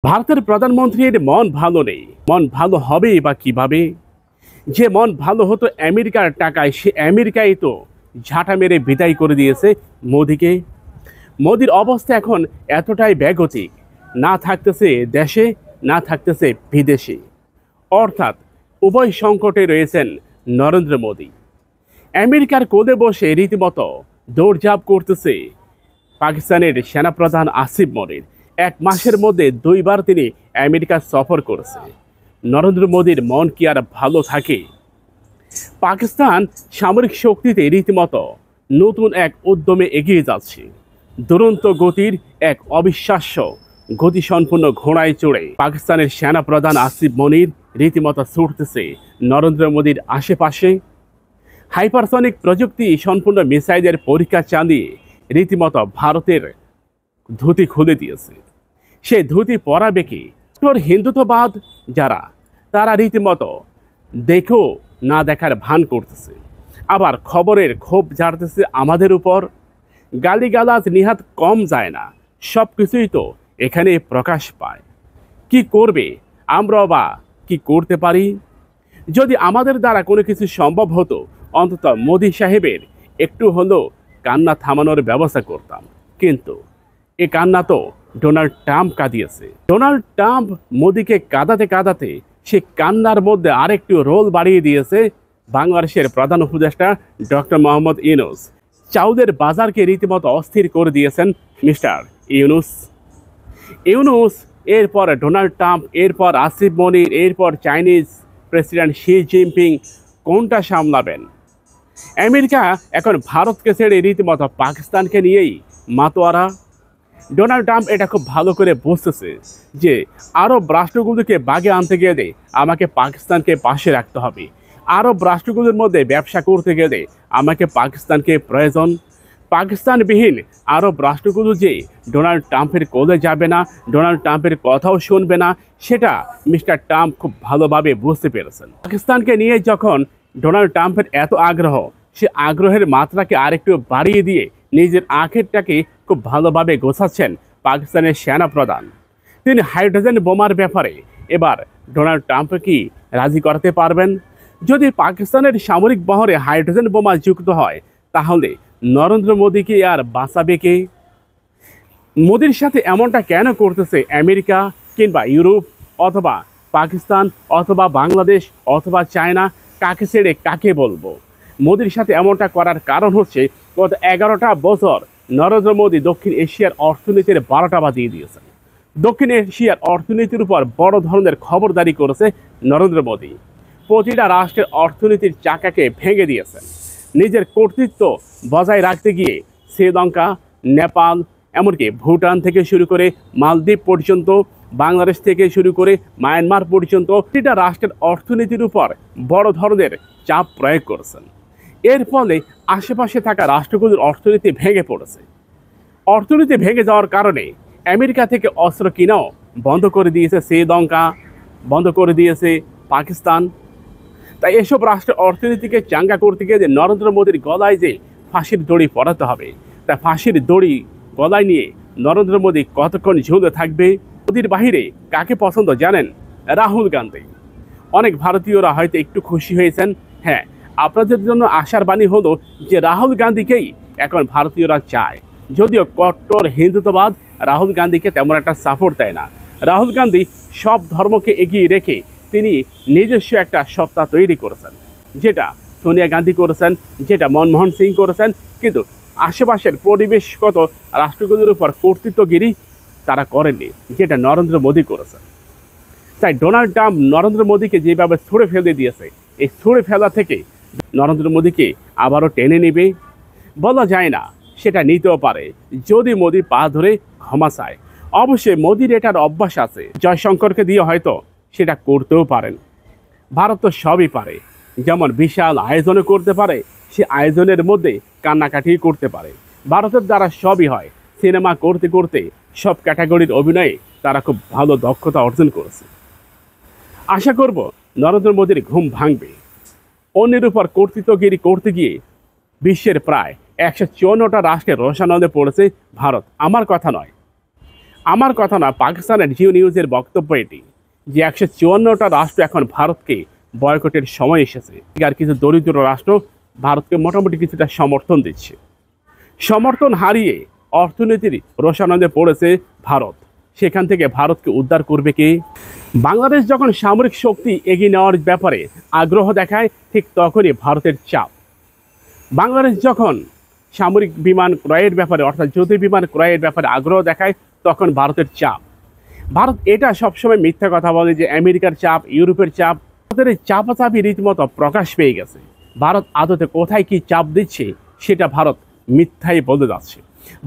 ভারতের প্রধানমন্ত্রীর মন ভালো নেই। মন ভালো হবে বা কিভাবে? যে মন ভালো হতো আমেরিকার টাকায়, সে আমেরিকায় তো ঝাঁটা মেরে বিদায় করে দিয়েছে মোদিকে। মোদির অবস্থা এখন এতটাই বেগতিক, না থাকতেছে দেশে, না থাকতেছে বিদেশে। অর্থাৎ উভয় সংকটে রয়েছেন নরেন্দ্র মোদি। আমেরিকার কোলে বসে রীতিমতো দৌড়ঝাঁপ করতেছে পাকিস্তানের সেনাপ্রধান আসিফ মনির। এক মাসের মধ্যে দুইবার তিনি আমেরিকা সফর করেছে। নরেন্দ্র মোদির মন কি আর ভালো থাকে? পাকিস্তান সামরিক শক্তিতে রীতিমতো নতুন এক উদ্যমে এগিয়ে যাচ্ছে। দুরন্ত গতির এক অবিশ্বাস্য গতিসম্পন্ন ঘোড়ায় চড়ে পাকিস্তানের সেনাপ্রধান আসিফ মনির রীতিমতো ছুটতেছে নরেন্দ্র মোদির আশেপাশে। হাইপারসনিক প্রযুক্তি সম্পূর্ণ মিসাইলের পরীক্ষা চালিয়ে রীতিমতো ভারতের ধুতি খুলে দিয়েছে। সে ধুতি পরাবে কি? হিন্দুত্ববাদ যারা, তারা রীতিমতো দেখেও না দেখার ভান করতেছে, আবার খবরের ক্ষোভ ঝাড়তেছে আমাদের উপর। গালিগালাজ নিহাত কম যায় না, সব কিছুই তো এখানে প্রকাশ পায়। কি করবে আমরা বা কি করতে পারি? যদি আমাদের দ্বারা কোনো কিছু সম্ভব হতো, অন্তত মোদি সাহেবের একটু হলেও কান্না থামানোর ব্যবস্থা করতাম। কিন্তু এ কান্না তো ডোনাল্ড ট্রাম্প কাঁদিয়েছে। ডোনাল্ড ট্রাম্প মোদিকে কাঁদাতে কাঁদাতে সে কান্নার মধ্যে আরেকটু রোল বাড়িয়ে দিয়েছে বাংলাদেশের প্রধান উপদেষ্টা ডক্টর মোহাম্মদ ইউনূস। চাউলের বাজারকে রীতিমতো অস্থির করে দিয়েছেন মিস্টার ইউনূস। এরপর ডোনাল্ড ট্রাম্প, এরপর আসিফ মনির, এরপর চাইনিজ প্রেসিডেন্ট শি জিনপিং। কোনটা সামলাবেন? আমেরিকা এখন ভারতকে ছেড়ে রীতিমতো পাকিস্তানকে নিয়েই মাতোয়ারা। ডোনাল্ড ট্রাম্প এটা খুব ভালো করে বুঝতেছে যে আরব রাষ্ট্রগুলোকে বাগে আনতে গেলে আমাকে পাকিস্তানকে পাশে রাখতে হবে। আরব রাষ্ট্রগুলোর মধ্যে ব্যবসা করতে গেলে আমাকে পাকিস্তানকে প্রয়োজন। পাকিস্তানবিহীন আরব রাষ্ট্রগুলো যে ডোনাল্ড ট্রাম্পের কোলে যাবে না, ডোনাল্ড ট্রাম্পের কথাও শুনবে না, সেটা মিস্টার ট্রাম্প খুব ভালোভাবে বুঝতে পেরেছেন। পাকিস্তানকে নিয়ে যখন ডোনাল্ড ট্রাম্পের এত আগ্রহ, সে আগ্রহের মাত্রাকে আরেকটু বাড়িয়ে দিয়ে নিজের আখেরটাকে খুব ভালোভাবে গোছাচ্ছেন পাকিস্তানের সেনাপ্রধান। তিনি হাইড্রোজেন বোমার ব্যাপারে এবার ডোনাল্ড ট্রাম্পকে কি রাজি করাতে পারবেন? যদি পাকিস্তানের সামরিক বহরে হাইড্রোজেন বোমা যুক্ত হয়, তাহলে নরেন্দ্র মোদীকে আর বাঁচাবে কে? মোদির সাথে এমনটা কেন করতেছে আমেরিকা কিংবা ইউরোপ অথবা পাকিস্তান অথবা বাংলাদেশ অথবা চায়না? কাকে ছেড়ে কাকে বলবো? মোদির সাথে এমনটা করার কারণ হচ্ছে গত 11টা বছর নরেন্দ্র মোদী দক্ষিণ এশিয়ার অর্থনীতির 12টা বাজিয়ে দিয়েছেন। দক্ষিণ এশিয়ার অর্থনীতির উপর বড় ধরনের খবরদারি করেছে নরেন্দ্র মোদী। প্রতিটা রাষ্ট্রের অর্থনীতির চাকাকে ভেঙে দিয়েছেন। নিজের কর্তৃত্ব বজায় রাখতে গিয়ে শ্রীলঙ্কা, নেপাল, এমনকি ভুটান থেকে শুরু করে মালদ্বীপ পর্যন্ত, বাংলাদেশ থেকে শুরু করে মায়ানমার পর্যন্ত প্রতিটা রাষ্ট্রের অর্থনীতির উপর বড় ধরনের চাপ প্রয়োগ করেছেন। এর ফলে আশেপাশে থাকা রাষ্ট্রগুলোর অর্থনীতি ভেঙে পড়েছে। অর্থনীতি ভেঙে যাওয়ার কারণে আমেরিকা থেকে অস্ত্র কিনাও বন্ধ করে দিয়েছে শ্রীলঙ্কা, বন্ধ করে দিয়েছে পাকিস্তান। তাই এসব রাষ্ট্রের অর্থনীতিকে চাঙ্গা করতে গিয়ে যে নরেন্দ্র মোদীর গলায় যে ফাঁসির দড়ি পড়াতে হবে, তা ফাঁসির দড়ি গলায় নিয়ে নরেন্দ্র মোদী কতক্ষণ ঝুলে থাকবে? মোদীর বাহিরে কাকে পছন্দ জানেন? রাহুল গান্ধী। অনেক ভারতীয়রা হয়তো একটু খুশি হয়েছেন। হ্যাঁ, আপনাদের জন্য আশার বাণী হলো যে রাহুল গান্ধীকেই এখন ভারতীয়রা চায়। যদিও কট্টর হিন্দুত্ববাদ রাহুল গান্ধীকে তেমন একটা সাপোর্ট দেয় না। রাহুল গান্ধী সব ধর্মকে এগিয়ে রেখে তিনি নিজস্ব একটা সত্তা তৈরি করেছেন, যেটা সোনিয়া গান্ধী করেছেন, যেটা মনমোহন সিং করেছেন। কিন্তু আশেপাশের পরিবেশগত রাষ্ট্রগুলোর উপর কর্তৃত্বগিরি তারা করেননি, যেটা নরেন্দ্র মোদী করেছেন। তাই ডোনাল্ড ট্রাম্প নরেন্দ্র মোদীকে যেভাবে ছুঁড়ে ফেলে দিয়েছে, এই ছুঁড়ে ফেলা থেকে নরেন্দ্র মোদীকে আবারও টেনে নেবে বলা যায় না। সেটা নিতেও পারে যদি মোদী পা ধরে ক্ষমা চায়। অবশ্যই মোদীর এটার অভ্যাস আছে, জয়শঙ্করকে দিয়ে হয়তো সেটা করতেও পারেন। ভারত তো সবই পারে, যেমন বিশাল আয়োজনও করতে পারে, সে আয়োজনের মধ্যে কান্নাকাটি করতে পারে। ভারতের দ্বারা সবই হয়। সিনেমা করতে করতে সব ক্যাটাগরির অভিনয়ে তারা খুব ভালো দক্ষতা অর্জন করেছে। আশা করব নরেন্দ্র মোদীর ঘুম ভাঙবে। অন্যের উপর কর্তৃত্বগিরি করতে গিয়ে বিশ্বের প্রায় 154টা রাষ্ট্রের রোষানলে পড়েছে ভারত। আমার কথা নয়, আমার কথা না, পাকিস্তানের জিও নিউজের বক্তব্য এটি যে 154টা রাষ্ট্র এখন ভারতকে বয়কটের সময় এসেছে। আর কিছু দরিদ্র রাষ্ট্র ভারতকে মোটামুটি কিছুটা সমর্থন দিচ্ছে। সমর্থন হারিয়ে অর্থনীতির রোষানন্দে পড়েছে ভারত। সেখান থেকে ভারতকে উদ্ধার করবে কে? বাংলাদেশ যখন সামরিক শক্তি এগিয়ে নেওয়ার ব্যাপারে আগ্রহ দেখায়, ঠিক তখনই ভারতের চাপ। বাংলাদেশ যখন সামরিক বিমান ক্রয়ের ব্যাপারে অর্থাৎ যুদ্ধ বিমান ক্রয়ের ব্যাপারে আগ্রহ দেখায়, তখন ভারতের চাপ। ভারত এটা সবসময় মিথ্যা কথা বলে যে আমেরিকার চাপ, ইউরোপের চাপ। ভারতের এই চাপাচাপি রীতিমতো প্রকাশ পেয়ে গেছে। ভারত আদতে কোথায় কি চাপ দিচ্ছে সেটা ভারত মিথ্যাই বলতে যাচ্ছে।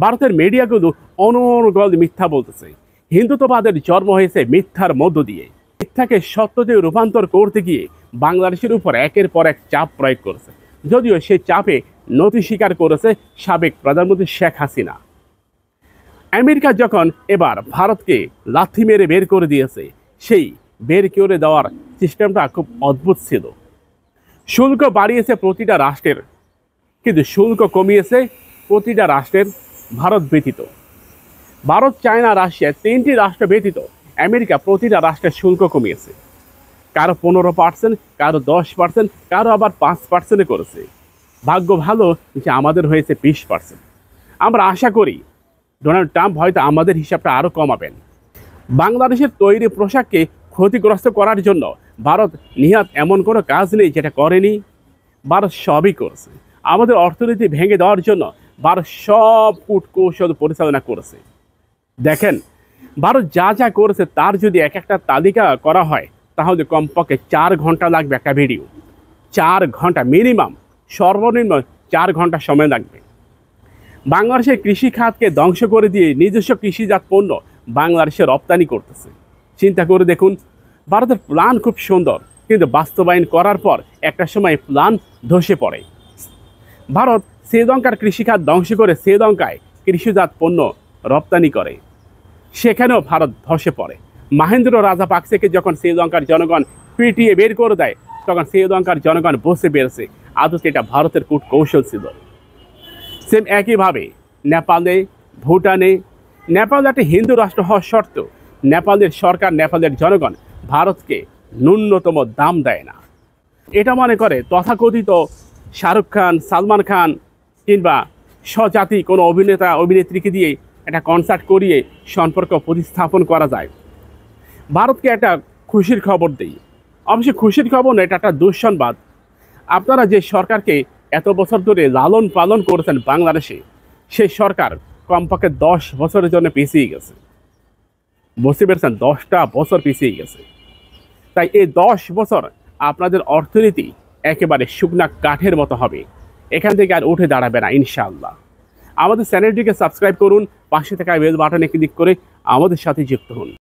ভারতের মিডিয়াগুলো অনর্গল মিথ্যা বলতেছে। হিন্দুত্ববাদের জন্ম হয়েছে মিথ্যার মধ্য দিয়ে। মিথ্যাকে সত্যতে রূপান্তর করতে গিয়ে বাংলাদেশের উপর একের পর এক চাপ প্রয়োগ করেছে, যদিও সেই চাপে নতি স্বীকার করেছে সাবেক প্রধানমন্ত্রী শেখ হাসিনা। আমেরিকা যখন এবার ভারতকে লাথি মেরে বের করে দিয়েছে, সেই বের করে দেওয়ার সিস্টেমটা খুব অদ্ভুত ছিল। শুল্ক বাড়িয়েছে প্রতিটা রাষ্ট্রের, কিন্তু শুল্ক কমিয়েছে প্রতিটা রাষ্ট্রের ভারত ব্যতীত। ভারত, চায়না, রাশিয়া, 3টি রাষ্ট্র ব্যতীত আমেরিকা প্রতিটা রাষ্ট্রের শুল্ক কমিয়েছে। কারো 15%, কারো 10%, কারো আবার 5% করেছে। ভাগ্য ভালো যে আমাদের হয়েছে 20%। আমরা আশা করি ডোনাল্ড ট্রাম্প হয়তো আমাদের হিসাবটা আরও কমাবেন। বাংলাদেশের তৈরি পোশাককে ক্ষতিগ্রস্ত করার জন্য ভারত নিহাত এমন কোনো কাজ নেই যেটা করেনি। ভারত সবই করেছে। আমাদের অর্থনীতি ভেঙে দেওয়ার জন্য ভারত সব কূটকৌশল পরিচালনা করেছে। দেখেন, ভারত যা যা করেছে তার যদি এক একটা তালিকা করা হয়, তাহলে কমপক্ষে 4 ঘন্টা লাগবে একটা ভিডিও। 4 ঘন্টা মিনিমাম, সর্বনিম্ন 4 ঘন্টা সময় লাগবে। বাংলাদেশের কৃষি খাতকে ধ্বংস করে দিয়ে নিজস্ব কৃষিজাত পণ্য বাংলাদেশে রপ্তানি করতেছে। চিন্তা করে দেখুন, ভারতের প্ল্যান খুব সুন্দর, কিন্তু বাস্তবায়ন করার পর একটা সময় প্ল্যান ধসে পড়ে। ভারত শ্রীলঙ্কার কৃষিখাত ধ্বংস করে শ্রীলঙ্কায় কৃষিজাত পণ্য রপ্তানি করে, সেখানেও ভারত ধসে পড়ে। মহেন্দ্র রাজাপাকসেকে যখন শ্রীলঙ্কার জনগণ পিটিয়ে বের করে দেয়, তখন শ্রীলঙ্কার জনগণ বসে বেরোছে আদতে এটা ভারতের কূটকৌশল ছিল। সেম একইভাবে নেপালে, ভুটানে, নেপাল একটা হিন্দু রাষ্ট্র হওয়ার সত্ত্বেও নেপালের সরকার, নেপালের জনগণ ভারতকে ন্যূনতম দাম দেয় না। এটা মনে করে তথাকথিত শাহরুখ খান, সালমান খান কিংবা স্বজাতি কোনো অভিনেতা অভিনেত্রীকে দিয়ে একটা কনসার্ট করিয়ে সম্পর্ক প্রতিস্থাপন করা যায়। ভারতকে একটা খুশির খবর দেই, অবশ্যই খুশির খবর নয়, এটা একটা দুঃসংবাদ। আপনারা যে সরকারকে এত বছর ধরে লালন পালন করেছেন বাংলাদেশে, সেই সরকার কমপক্ষে 10 বছরের জন্য পিছিয়ে গেছে। বুঝতে পেরেছেন, 10টা বছর পিছিয়ে গেছে। তাই এই 10 বছর আপনাদের অর্থনীতি একেবারে শুকনা কাঠের মতো হবে, এখান থেকে আর উঠে দাঁড়াবে না ইনশাআল্লাহ। আমাদের চ্যানেলটিকে সাবস্ক্রাইব করুন, পাশে থাকা বেল বাটনে ক্লিক করে আমাদের সাথে যুক্ত হন।